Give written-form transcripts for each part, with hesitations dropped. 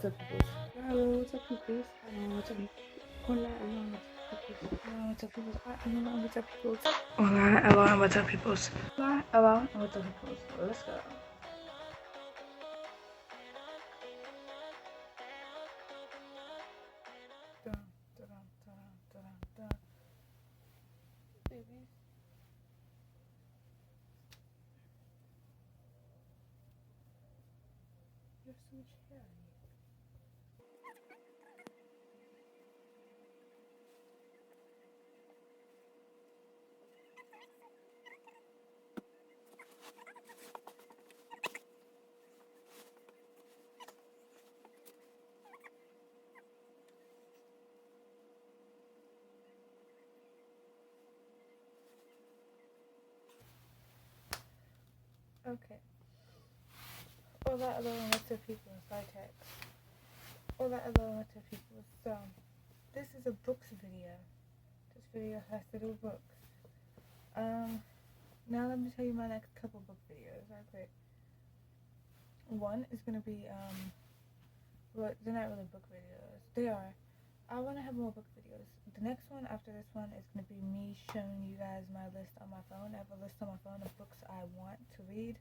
what's up, peoples? Hello, what's up, peoples? Hello, what's up, Hola, hello, what's up, peoples? Hello, what's up, peoples? Hola, hello, what's up, peoples? Hola, hello, what's up, peoples? Let's go. Dun, dun, dun, dun, dun. Babies. You have so much hair on you. Okay. Hola, hello, what's up, peoples? By text. Hola, hello, what's up, peoples? So, this is a books video. This video has to do with books. Now let me tell you my next couple book videos, right quick. One is gonna be, well, they're not really book videos. They are. I want to have more book videos. The next one after this one is gonna be me showing you guys my list on my phone. I have a list on my phone of books I want to read,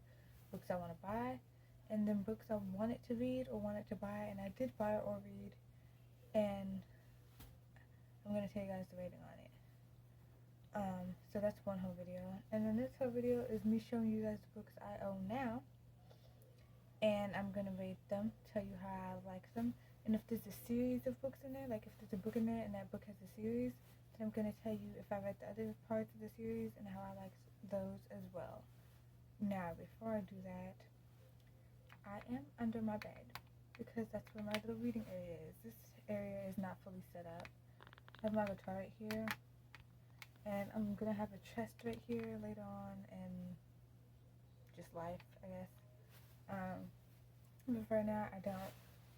books I want to buy, and then books I wanted to read or wanted to buy, and I did buy or read, and I'm gonna tell you guys the rating on it. So that's one whole video, and then this whole video is me showing you guys the books I own now, and I'm gonna rate them, tell you how I like them, and if there's a series of books in there, like if there's a book in there and that book has a series, then I'm gonna tell you if I read the other parts of the series and how I like those as well. Now, before I do that, I am under my bed because that's where my little reading area is. This area is not fully set up. I have my guitar right here, and I'm gonna have a chest right here later on, and just life, I guess. But for now, I don't.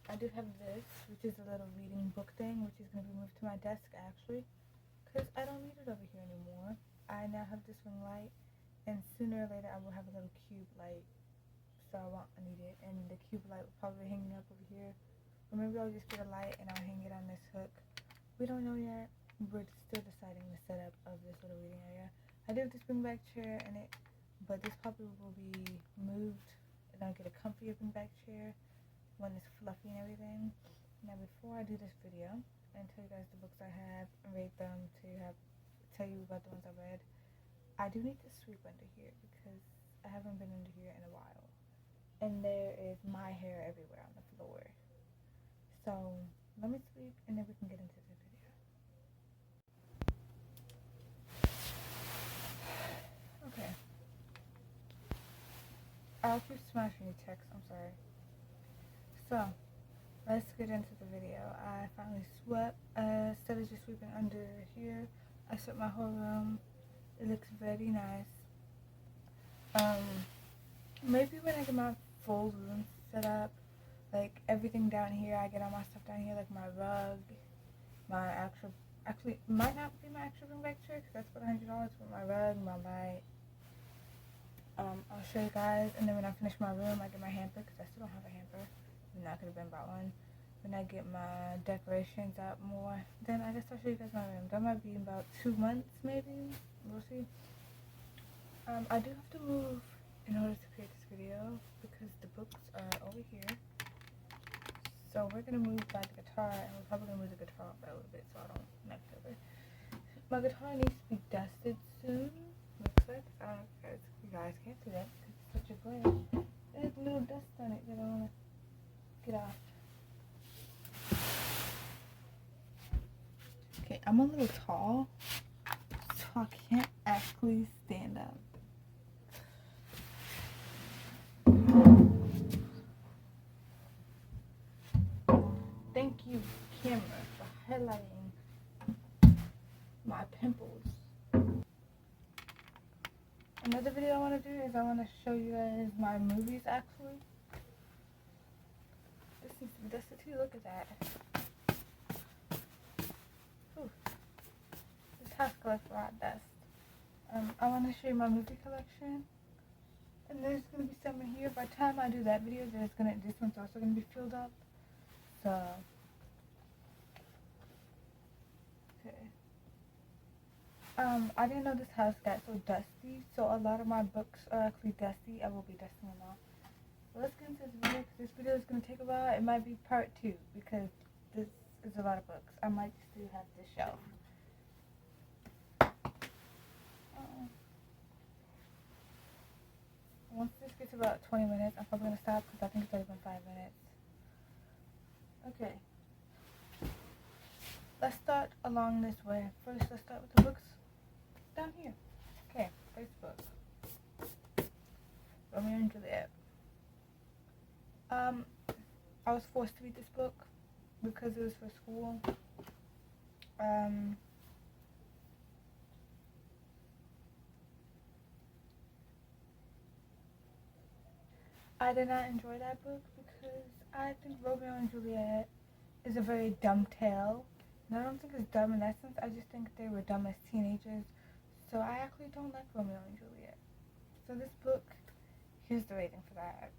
I do have this, which is a little reading book thing, which is going to be moved to my desk, actually, because I don't need it over here anymore. I now have this ring light, and sooner or later I will have a little cube light, so I won't need it, and the cube light will probably be hanging up over here, or maybe I'll just get a light and I'll hang it on this hook. We don't know yet. We're still deciding the setup of this little reading area. I do have this bring back chair in it, but this probably will be moved, and I'll get a comfy bring back chair when it's fluffy and everything. Now, before I do this video and tell you guys the books I have and rate them, tell you about the ones I read, I do need to sweep under here because I haven't been under here in a while, and there is my hair everywhere on the floor. So let me sweep and then we can get into the video. Okay. I'll keep smashing your text, I'm sorry. So, let's get into the video. I finally swept. Instead of just sweeping under here, I swept my whole room. It looks very nice. Maybe when I get my full room set up, like everything down here, I get all my stuff down here, like my rug, my actually, might not be my actual room back chair, because that's about $100, but my rug, my light. I'll show you guys, and then when I finish my room, I get my hamper, because I still don't have a hamper, and I could have been bought one. When I get my decorations out more, then I guess I'll show you guys my room. That might be about 2 months, maybe. We'll see. I do have to move in order to create this video because the books are over here. So we're gonna move by the guitar, and we're probably gonna move the guitar up a little bit so I don't knock it over. My guitar needs to be dusted soon. Looks like. I don't know if you guys can't see that because it's such a glare. There's a little dust on it that I wanna get off. Okay, I'm a little tall, so I can't actually stand up. Thank you, camera, for highlighting my pimples. Another video I want to do is I want to show you guys my movies, actually. This needs to be dusted too, look at that. Ooh. This house collects a lot of dust. I want to show you my movie collection. And there's going to be some in here. By the time I do that video, this one's also going to be filled up. So, okay. I didn't know this house got so dusty, so a lot of my books are actually dusty. I will be dusting them off. But let's get into this video, because this video is going to take a while. It might be part 2, because this is a lot of books. I might still have this shelf. Once this gets about 20 minutes, I'm probably going to stop, because I think it's already been 5 minutes. Okay. Let's start along this way. First, let's start with the books down here. Okay, first book. Romeo and Juliet. I was forced to read this book because it was for school. I did not enjoy that book because I think Romeo and Juliet is a very dumb tale. And I don't think it's dumb in that sense. I just think they were dumb as teenagers. So I actually don't like Romeo and Juliet. So this book, here's the rating for that.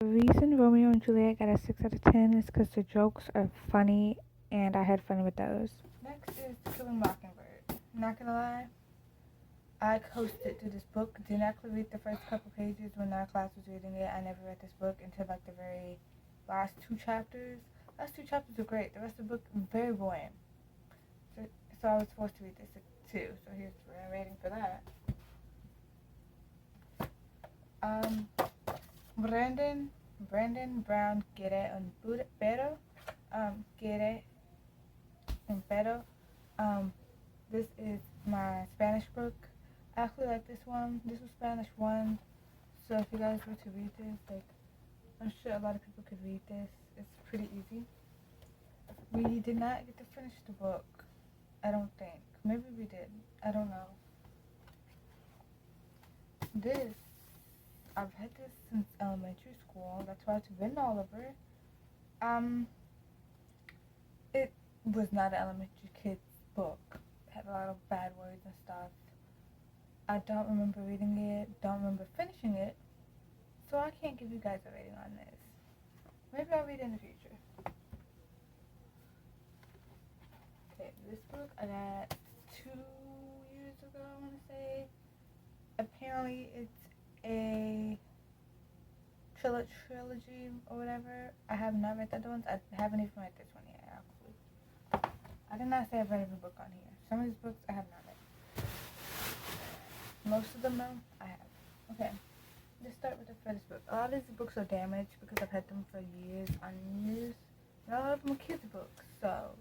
The reason Romeo and Juliet got a 6 out of 10 is because the jokes are funny and I had fun with those. Next is To Kill a Mockingbird. Not gonna lie, I coasted through this book. Didn't actually read the first couple pages when our class was reading it. I never read this book until like the very last 2 chapters. Last 2 chapters were great. The rest of the book, very boring. So I was forced to read this too. So here's my rating for that. Brandon Brown quiere un pero. Quiere un pero. This is my Spanish book. I actually like this one. This was Spanish 1. So if you guys were to read this, like, I'm sure a lot of people could read this. It's pretty easy. We did not get to finish the book. I don't think. Maybe we did. I don't know. This, I've had this since elementary school. That's why it's written all over. It was not an elementary kid's book. It had a lot of bad words and stuff. I don't remember reading it. Don't remember finishing it. So I can't give you guys a rating on this. Maybe I'll read it in the future. Okay, this book I got 2 years ago, I want to say. Apparently it's a trilogy or whatever. I have not read the other ones. I haven't even read this one yet, actually. I did not say I've read every book on here. Some of these books I have not read. Most of them, though, I have. Okay, let's start with the first book. A lot of these books are damaged because I've had them for years on years. And a lot of them are kids' books, so...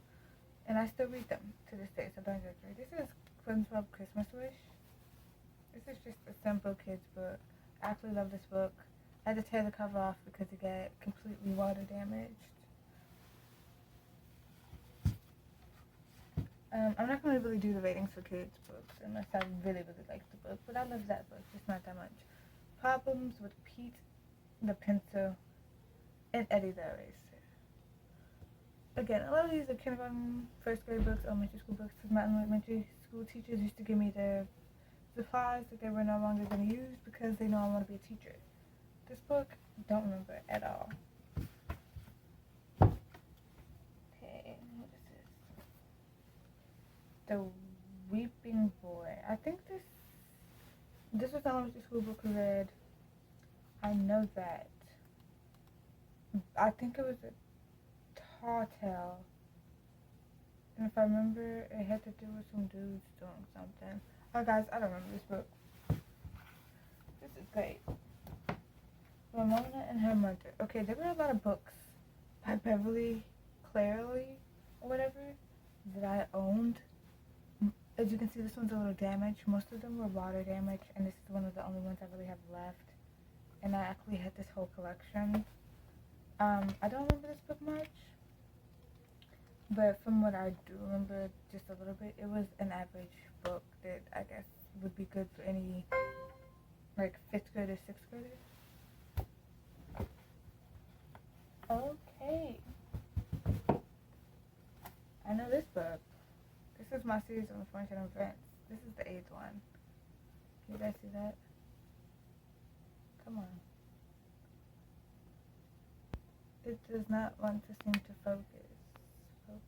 And I still read them to this day, so don't judge me. This is SpongeBob Christmas Wish. This is just a simple kid's book. I actually love this book. I had to tear the cover off because it got completely water damaged. I'm not going to really do the ratings for kids' books unless I really, really like the book, but I love that book, just not that much. Problems with Pete the Pencil and Eddie the Eraser. Again, a lot of these are kindergarten, first grade books, elementary school books, because my elementary school teachers used to give me their supplies that they were no longer going to use because they know I want to be a teacher. This book, don't remember at all. Okay, what is this? The Weeping Boy. I think this was an elementary school book we read. I know that. I think it was a tall tale. And if I remember, it had to do with some dudes doing something. Oh, guys, I don't remember this book. This is great. Ramona and Her Mother. Okay, there were a lot of books by Beverly Cleary or whatever that I owned. As you can see, this one's a little damaged. Most of them were water damaged, and this is one of the only ones I really have left. And I actually had this whole collection. I don't remember this book much, but from what I do remember just a little bit, it was an average book that I guess would be good for any, like, 5th grader, 6th grader. Okay. I know this book. This is my series on the Furniture and Events. This is the 8th one. Can you guys see that? Come on. It does not want to seem to focus. Focus.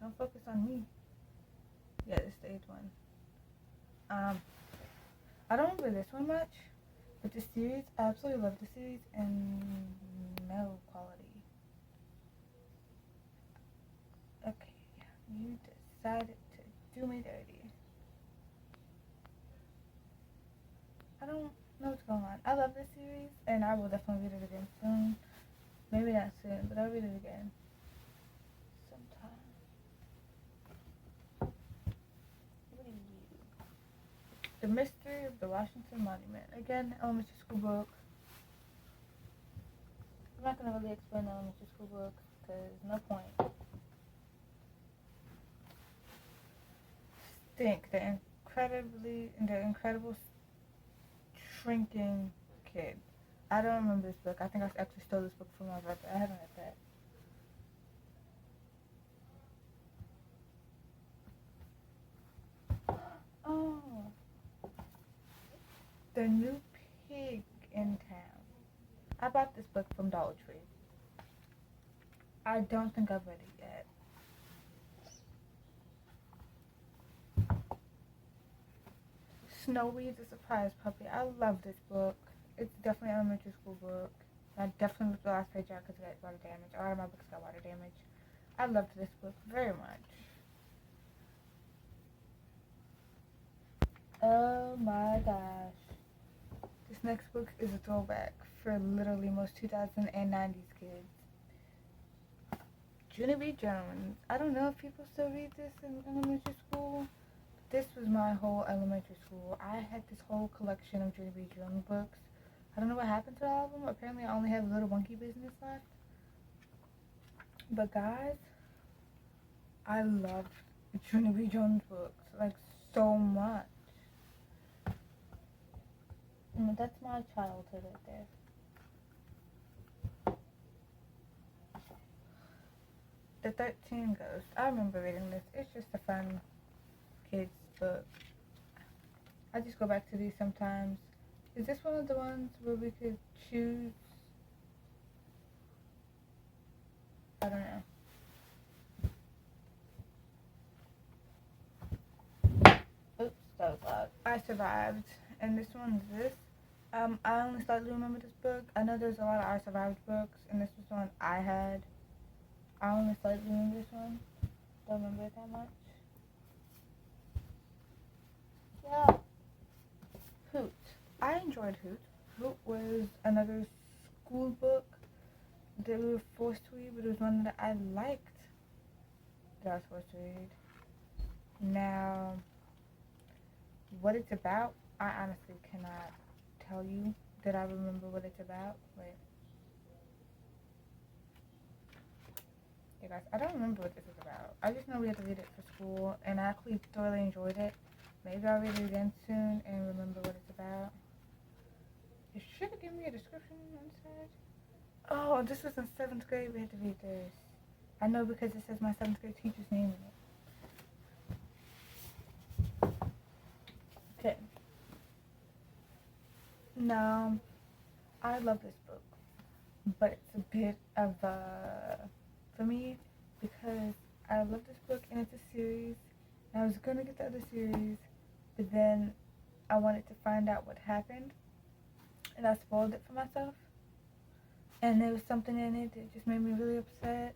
Don't focus on me. Yeah, it's stage one. I don't remember this one much, but the series, I absolutely love the series, and no quality. Okay, you decided to do me dirty. I don't know what's going on. I love this series, and I will definitely read it again soon. Maybe not soon, but I'll read it again sometime. What are you? The Mystery of the Washington Monument. Again, elementary school book. I'm not gonna really explain the elementary school book because no point. Stink, the incredible shrinking kid. I don't remember this book. I think I actually stole this book from my brother. I haven't read that. Oh, the new pig in town. I bought this book from Dollar Tree. I don't think I've read it yet. Snowy the Surprise Puppy. I love this book. It's definitely an elementary school book. I definitely ripped the last page out because it got water damage. A lot of my books got water damage. I loved this book very much. Oh my gosh. This next book is a throwback for literally most 2090s kids. Junie B. Jones. I don't know if people still read this in elementary school. This was my whole elementary school. I had this whole collection of Junie B. Jones books. I don't know what happened to all of them. Apparently I only have Little Monkey Business left. But guys, I loved Junie B. Jones books like so much. That's my childhood right there. The 13 Ghost. I remember reading this. It's just a fun kids book. I just go back to these sometimes. Is this one of the ones where we could choose? I don't know. Oops, that was loud. I survived. And this one's this. I only slightly remember this book. I know there's a lot of I survived books, and this was the one I had. I only slightly remember this one. Don't remember it that much. Yeah. Hoot. I enjoyed Hoot. Hoot was another school book that we were forced to read, but it was one that I liked that I was forced to read. Now, what it's about, I honestly cannot tell you that I remember what it's about. Wait. Yeah, guys, I don't remember what this is about. I just know we had to read it for school, and I actually thoroughly enjoyed it. Maybe I'll read it again soon and remember what it's about. It should have given me a description on the side. Oh, this was in 7th grade. We had to read this. I know because it says my 7th grade teacher's name in it. Okay. Now, I love this book, but it's a bit of for me, because I love this book and it's a series. And I was gonna get the other series, but then I wanted to find out what happened, and I spoiled it for myself. And there was something in it that just made me really upset.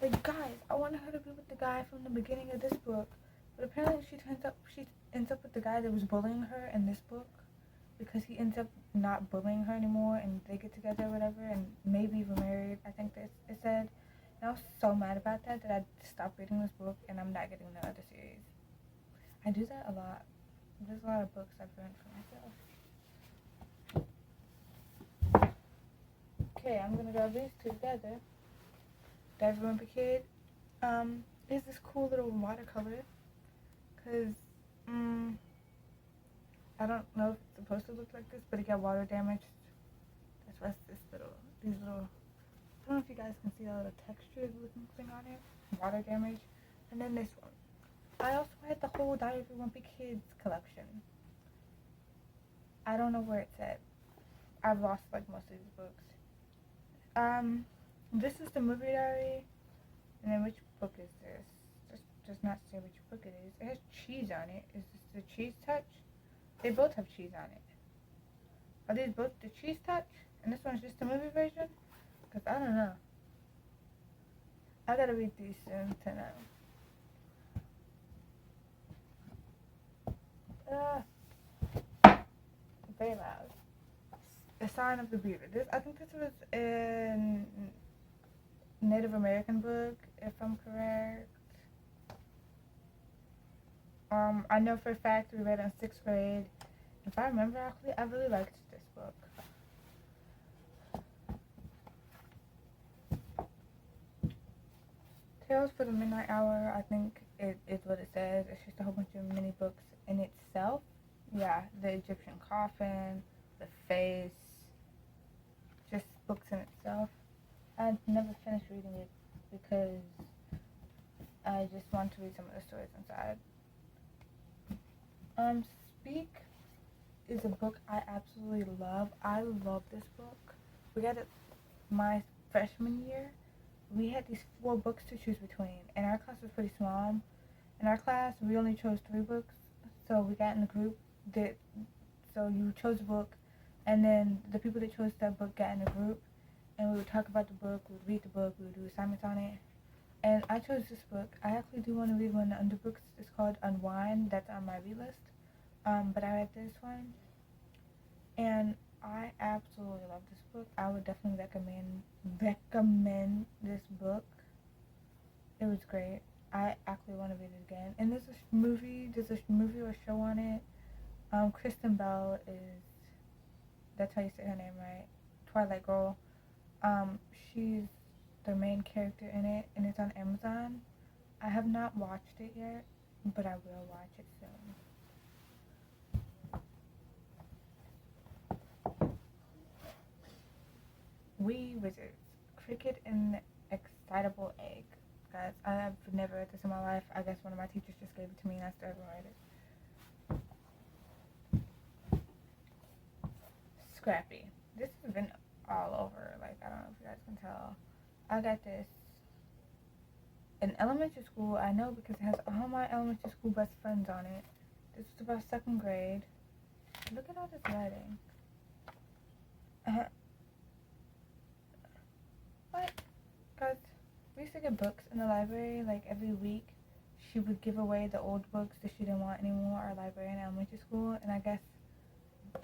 Like, guys, I wanted her to be with the guy from the beginning of this book, but apparently she ends up with the guy that was bullying her in this book, because he ends up not bullying her anymore, and they get together or whatever, and maybe even married. I think that it said. And I was so mad about that I stopped reading this book, and I'm not getting the other series. I do that a lot. There's a lot of books I've read for myself. Okay, I'm gonna grab these two together. Dive Remember Kid is this cool little watercolor, because I don't know if it's supposed to look like this, but it got water damage. That's why it's these little, I don't know if you guys can see that little textured looking thing on it. Water damage. And then this one. I also had the whole Diary of a Wimpy Kids collection. I don't know where it's at. I've lost like most of these books. This is the movie diary. And then which book is this? Just does not say which book it is. It has cheese on it. Is this the Cheese Touch? They both have cheese on it. Are these both the Cheese Touch? And this one's just the movie version? Because I don't know. I gotta read these soon to know. Very loud. The Sign of the Beaver. I think this was in Native American book, if I'm correct. I know for a fact we read it in 6th grade. If I remember correctly, I really liked this book. Tales for the Midnight Hour, I think it is what it says. It's just a whole bunch of mini books in itself. Yeah, the Egyptian coffin, the face, just books in itself. I never finished reading it because I just want to read some of the stories inside. Speak is a book I absolutely love. I love this book. We got it my freshman year. We had these 4 books to choose between, and our class was pretty small. In our class, we only chose 3 books, so we got in a group so you chose a book, and then the people that chose that book got in a group, and we would talk about the book, we would read the book, we would do assignments on it. And I chose this book. I actually do want to read one of the books. It's called Unwind. That's on my read list. But I read this one, and I absolutely love this book. I would definitely recommend this book. It was great. I actually want to read it again. And there's a movie or show on it. Kristen Bell that's how you say her name, right? Twilight Girl. She's the main character in it, and it's on Amazon. I have not watched it yet, but I will watch it soon. Wee Wizards, Cricket and Excitable Egg. Guys, I've never read this in my life. I guess one of my teachers just gave it to me and I still haven't read it. Scrappy. This has been all over. Like, I don't know if you guys can tell. I got this in elementary school. I know because it has all my elementary school best friends on it. This is about 2nd grade. Look at all this writing. What? Guys, we used to get books in the library, like, every week. She would give away the old books that she didn't want anymore, our librarian in elementary school, and I guess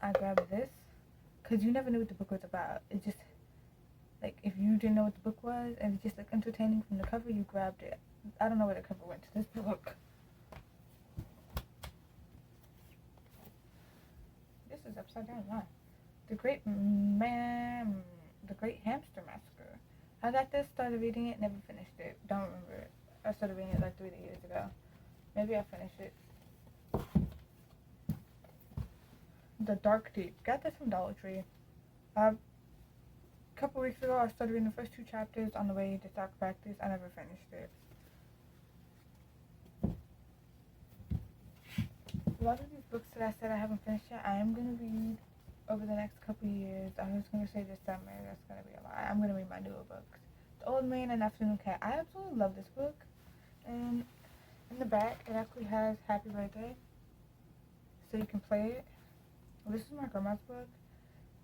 I grabbed this, because you never knew what the book was about. It just, like, if you didn't know what the book was, and it's just, like, entertaining from the cover, you grabbed it. I don't know where the cover went to this book. This is upside down, why? The Great Hamster Massacre. I got this, started reading it, never finished it. Don't remember it. I started reading it like 3 years ago. Maybe I finished it. The Dark Deep. Got this from Dollar Tree. A couple weeks ago, I started reading the first 2 chapters on the way to stock practice. I never finished it. A lot of these books that I said I haven't finished yet, I am going to read over the next couple years. I was going to say this summer. That's going to be a lot. I'm going to read my newer books. The Old Man and Afternoon Cat. I absolutely love this book. And in the back, it actually has Happy Birthday. So you can play it. This is my grandma's book.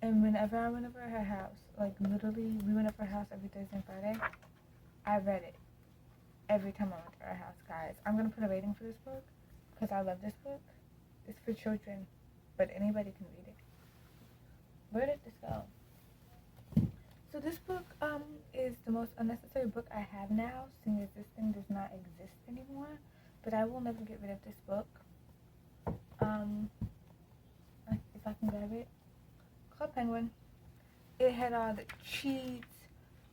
And whenever I went over her house, like literally, we went over her house every Thursday and Friday. I read it every time I went to her house, guys. I'm going to put a rating for this book because I love this book. It's for children, but anybody can read it. Where did this go? So this book is the most unnecessary book I have now, seeing as this thing does not exist anymore. But I will never get rid of this book. If I can grab it. Club Penguin. It had all the cheats,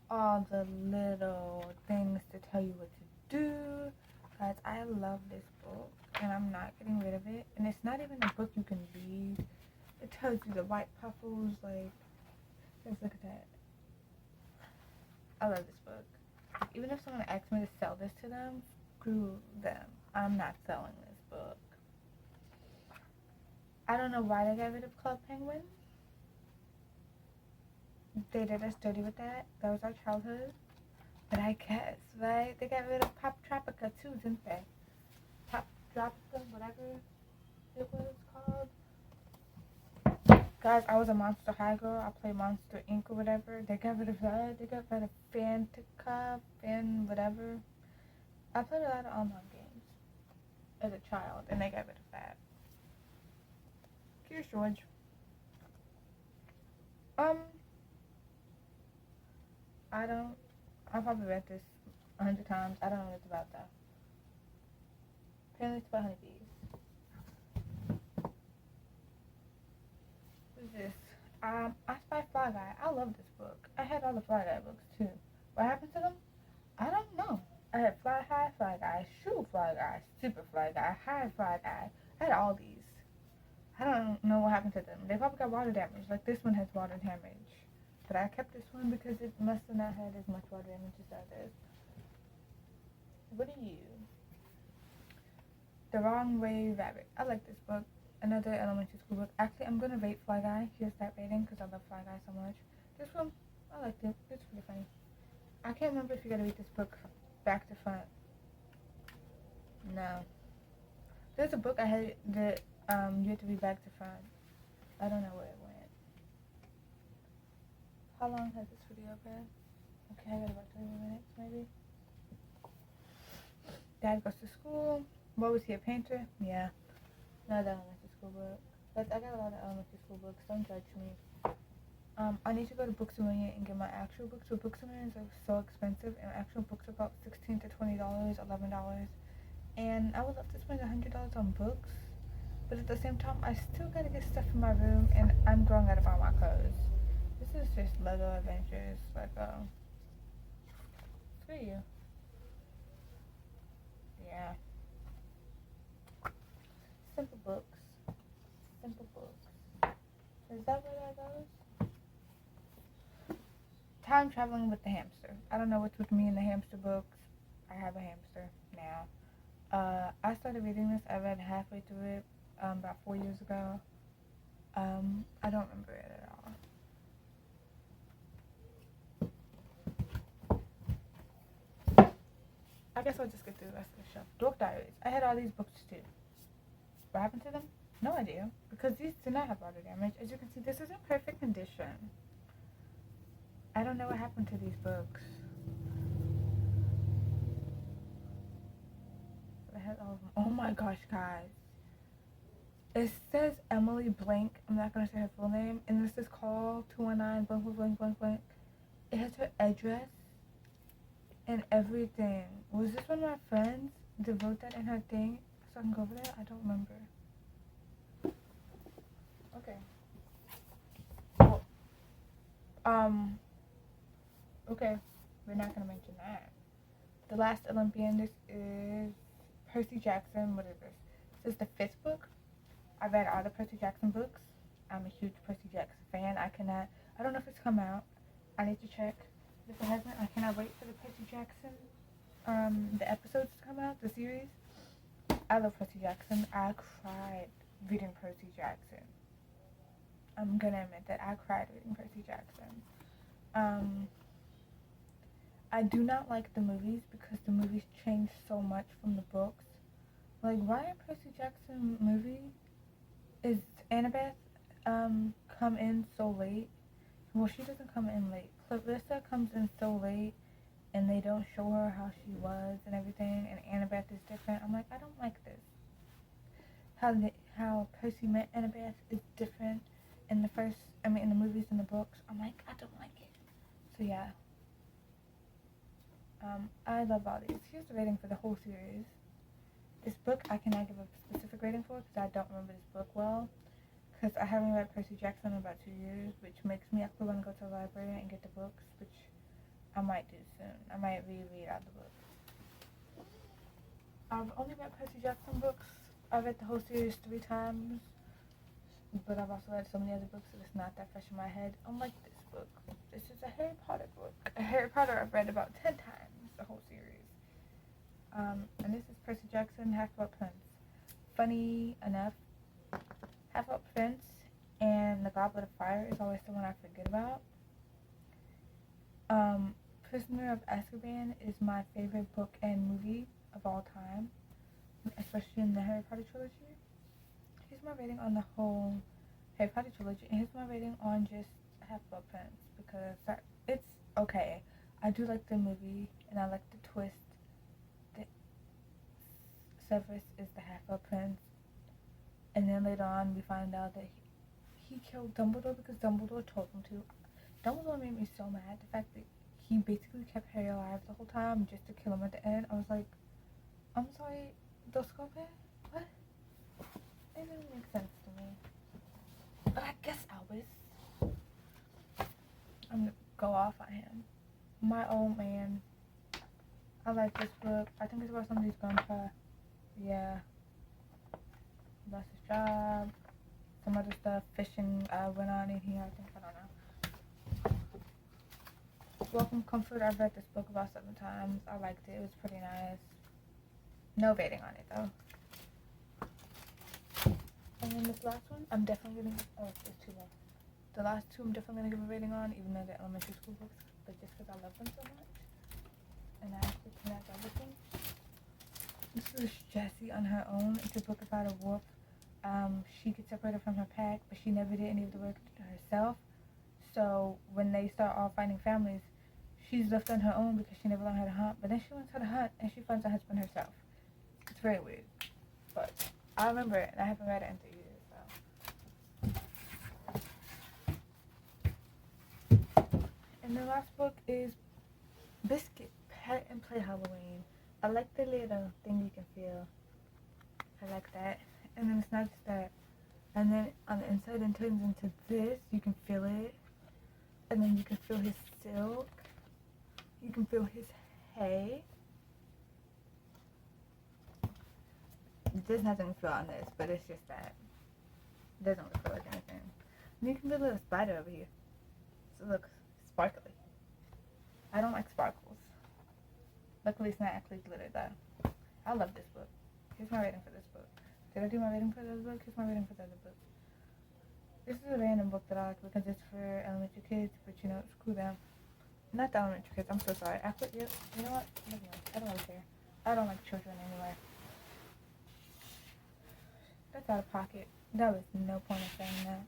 all the little things to tell you what to do. Guys, I love this book, and I'm not getting rid of it. And it's not even a book you can read. It tells you the white puffles, like, just look at that. I love this book. Even if someone asks me to sell this to them, screw them. I'm not selling this book. I don't know why they got rid of Club Penguin. they did us dirty with that. That was our childhood. But I guess, right? They got rid of Pop Tropica too, didn't they? Pop Tropica, whatever it was called. Guys, I was a Monster High girl. I played Monster Inc. or whatever. They got rid of that. They got rid of Fantica, whatever. I played a lot of online games as a child, and they got rid of that. Here's George. I probably read this 100 times. I don't know what it's about though. Apparently it's about honeybees. What is this? I Spy Fly Guy. I love this book. I had all the Fly Guy books too. What happened to them? I don't know. I had Fly High Fly Guy, Shoe Fly Guy, Super Fly Guy, High Fly Guy. I had all these. I don't know what happened to them. They probably got water damage. Like this one has water damage. But I kept this one because it must have not had as much water damage as the others. What are you? The Wrong Way Rabbit. I like this book. Another elementary school book. Actually, I'm going to rate Fly Guy. Here's that rating because I love Fly Guy so much. This one, I liked it. It's pretty funny. I can't remember if you got to read this book back to front. No. There's a book I had that you had to read back to front. I don't know where it went. How long has this video been? Okay, I got about 30 minutes maybe. Dad goes to school. What was he, a painter? Yeah. Another elementary school book. But I got a lot of elementary school books. Don't judge me. I need to go to Books A Million and get my actual books. But Books A Million are so expensive, and actual books are about $16 to $20, $11. And I would love to spend $100 on books, but at the same time, I still gotta get stuff in my room, and I'm growing out of all my clothes. This is just Lego Adventures, like, screw you. Yeah. Simple books. Simple books. Is that where that goes? Time traveling with the hamster. I don't know what's with me and the hamster books. I have a hamster now. I started reading this. I read halfway through it about 4 years ago. I don't remember it at all. I guess I'll just get through the rest of the show. Dork Diaries. I had all these books too. What happened to them? No idea. Because these do not have water damage. As you can see, this is in perfect condition. I don't know what happened to these books. I had all of them. Oh my gosh, guys. It says Emily Blank. I'm not going to say her full name. And this is called 219 blank blank blank blank blank. It has her address and everything. Was this one of my friends that wrote that in her thing so I can go over there? I don't remember. Okay. Well, okay. We're not gonna mention that. The Last Olympian. This is Percy Jackson. What is this? This is the 5th book. I read all the Percy Jackson books. I'm a huge Percy Jackson fan. I don't know if it's come out. I need to check. If it hasn't, I cannot wait for the Percy Jackson, the episodes to come out, the series. I love Percy Jackson. I cried reading Percy Jackson. I'm gonna admit that I cried reading Percy Jackson. I do not like the movies because the movies change so much from the books. Like, why in Percy Jackson movie is Annabeth come in so late? Well, she doesn't come in late. Clarissa comes in so late, and they don't show her how she was and everything, and Annabeth is different. I'm like, I don't like this. How Percy met Annabeth is different in the movies and the books. I'm like, I don't like it. So yeah. I love all these. Here's the rating for the whole series. This book I cannot give a specific rating for because I don't remember this book well. Because I haven't read Percy Jackson in about 2 years, which makes me actually want to go to the library and get the books, which I might do soon. I might reread all the books. I've only read Percy Jackson books. I read the whole series 3 times, but I've also read so many other books that it's not that fresh in my head. Unlike this book. This is a Harry Potter book. A Harry Potter I've read about 10 times, the whole series. And this is Percy Jackson, Half-Blood Prince. Funny enough, Half-Blood Prince and the Goblet of Fire is always the one I forget about. Prisoner of Azkaban is my favorite book and movie of all time, especially in the Harry Potter trilogy. Here's my rating on the whole Harry Potter trilogy, and here's my rating on just Half-Blood Prince, because it's okay. I do like the movie, and I like the twist that Severus is the Half-Blood Prince, and then later on we find out that he killed Dumbledore because Dumbledore told him to. Dumbledore made me so mad. The fact that he basically kept Harry alive the whole time just to kill him at the end. I was like, I'm sorry, Doscope? What? It didn't make sense to me. But I guess Albus. I'm gonna go off on him. My old man. I like this book. I think it's about somebody's grandpa. Yeah. Lost his job. Some other stuff. Fishing went on in here, I think. I don't know. Welcome Comfort. I've read this book about 7 times. I liked it. It was pretty nice. No rating on it though. And then this last one, I'm definitely gonna. Oh, there's 2 left. The last 2, I'm definitely gonna give a rating on, even though they're elementary school books, but just because I love them so much, and I actually connect everything. This is Jessie on Her Own. It's a book about a wolf. She gets separated from her pack, but she never did any of the work herself. So when they start all finding families, she's left on her own because she never learned how to hunt. But then she learns how to hunt, and she finds a husband herself. It's very weird, but I remember it, and I haven't read it in 3 years. So. And the last book is Biscuit, Pet and Play Halloween. I like the little thing you can feel. I like that. And then it's not just that. And then on the inside it turns into this. You can feel it. And then you can feel his silk. You can feel his hay. There's nothing to feel on this, but it's just that. It doesn't really feel like anything. And you can feel a little spider over here. So it looks sparkly. I don't like sparkles. Luckily it's not actually glitter though. I love this book. Here's my rating for this book. Did I do my rating for the other book? Here's my rating for the other book. This is a random book that I like because it's for elementary kids, but you know, screw them. Not the elementary kids, I'm so sorry. You know what? Never mind. I don't really care. I don't like children anyway. That's out of pocket. That was no point of saying that.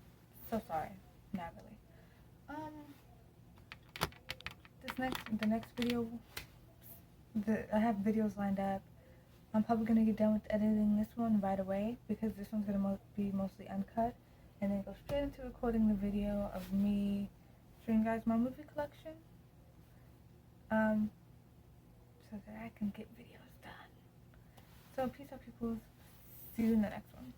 So sorry. Not really. The next video, I have videos lined up. I'm probably going to get done with editing this one right away because this one's going to be mostly uncut, and then go straight into recording the video of me showing you guys my movie collection, so that I can get videos done. So peace out, people. See you in the next one.